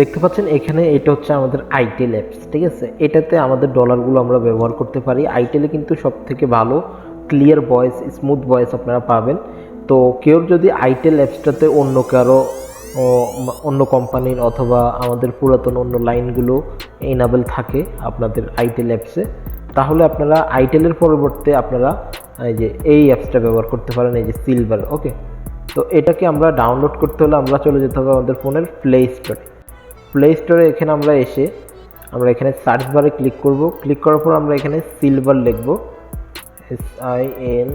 দেখতে পাচ্ছেন এখানে এটা হচ্ছে আমাদের আইটেল অ্যাপস, ঠিক আছে। এটাতে আমাদের ডলারগুলো আমরা ব্যবহার করতে পারি। আইটেলে কিন্তু সবথেকে ভালো ক্লিয়ার ভয়েস, স্মুথ ভয়েস আপনারা পাবেন। তো কেউ যদি আইটেল অ্যাপসটাতে অন্য কোম্পানির অথবা আমাদের পুরাতন অন্য লাইনগুলো এনাবেল থাকে আপনাদের আইটেল অ্যাপসে, তাহলে আপনারা আইটেলের পরিবর্তে আপনারা এই যে এই অ্যাপসটা ব্যবহার করতে পারেন, এই যে সিলভার। ওকে, তো এটাকে আমরা ডাউনলোড করতে হলে আমরা চলে যেতে হবে আমাদের ফোনের প্লে স্টোরে। এখানে আমরা এসে আমরা এখানে সার্চ বারে ক্লিক করব। ক্লিক করার পর আমরা এখানে সিলভার লিখব, SIL,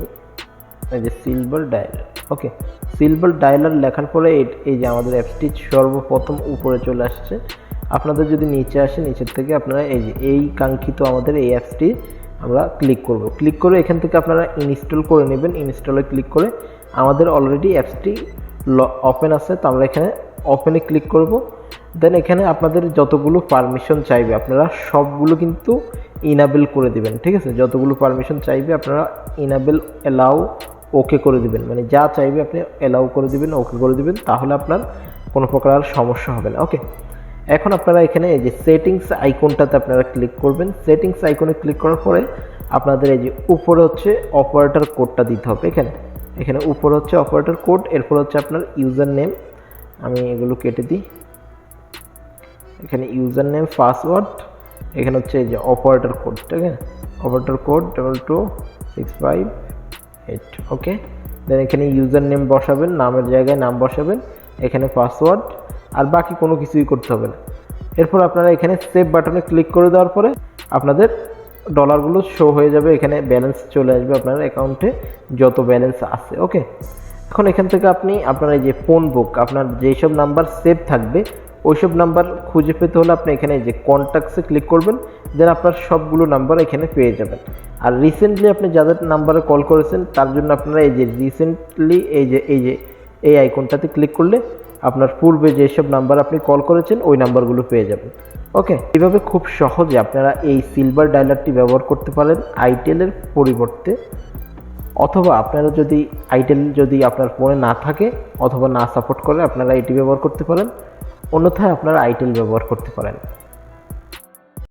এই যে সিলভার ডায়ালার। ওকে, সিলভার ডায়ালার লেখার পরে এই যে আমাদের অ্যাপসটি সর্বপ্রথম উপরে চলে আসছে। আপনাদের যদি নিচে আসে, নিচের থেকে আপনারা এই যে এই কাঙ্ক্ষিত আমাদের এই অ্যাপসটি আমরা ক্লিক করব। ক্লিক করে এখান থেকে আপনারা ইনস্টল করে নেবেন। ইনস্টলে ক্লিক করে আমাদের অলরেডি অ্যাপসটি ওপেন আছে, তো আমরা এখানে ওপেনে ক্লিক করব। দেন এখানে আপনাদের যতগুলো পারমিশন চাইবে আপনারা সবগুলো কিন্তু ইনাবেল করে দিবেন, ঠিক আছে। যতগুলো পারমিশন চাইবে আপনারা ইনাবেল, অ্যালাউ, ওকে করে দিবেন। মানে যা চাইবে আপনি অ্যালাউ করে দিবেন, ওকে করে দিবেন, তাহলে আপনার কোনো প্রকার আর সমস্যা হবে না। ওকে, এখন আপনারা এখানে এই যে সেটিংস আইকনটাতে আপনারা ক্লিক করবেন। সেটিংস আইকনে ক্লিক করার পরে আপনাদের এই যে উপরে হচ্ছে অপারেটর কোডটা দিতে হবে। এখানে উপরে হচ্ছে অপারেটর কোড, এরপর হচ্ছে আপনার ইউজার নেম। আমি এগুলো কেটে দিই। এখানে ইউজার নেম, পাসওয়ার্ড, এখানে হচ্ছে এই যে অপারেটর কোড, ঠিক আছে। Operator code 22658। ওকে, দেন এখানে ইউজার নেম বসাবেন, নামের জায়গায় নাম বসাবেন, এখানে পাসওয়ার্ড, আর বাকি কোনো কিছুই করতে হবে না। এরপর আপনারা এখানে সেভ বাটনে ক্লিক করে দেওয়ার পরে আপনাদের ডলারগুলো শো হয়ে যাবে। এখানে ব্যালেন্স চলে আসবে আপনার অ্যাকাউন্টে, যত ব্যালেন্স আছে। ওকে, এখন এখান থেকে আপনার এই যে ফোন বুক, আপনার যেসব নাম্বার সেভ থাকবে ওইসব নাম্বার খুঁজে পেতে হলে আপনি এখানে এই যে কন্ট্যাক্টসে ক্লিক করবেন। দেন আপনার সবগুলো নাম্বার এখানে পেয়ে যাবেন। আর রিসেন্টলি আপনি যাদের নাম্বারে কল করেছেন তার জন্য আপনারা এই যে রিসেন্টলি এই আইকনটাতে ক্লিক করলে আপনার পূর্বে যেসব নাম্বার আপনি কল করেছেন ওই নাম্বারগুলো পেয়ে যাবেন। ওকে, এভাবে খুব সহজে আপনারা এই সিলভার ডায়ালারটি ব্যবহার করতে পারেন আইটেলের পরিবর্তে। অথবা আপনারা যদি আইটেল যদি আপনার ফোনে না থাকে অথবা না সাপোর্ট করে, আপনারা এটি ব্যবহার করতে পারেন। অন্যথায় আপনারা আইটেল ব্যবহার করতে পারেন।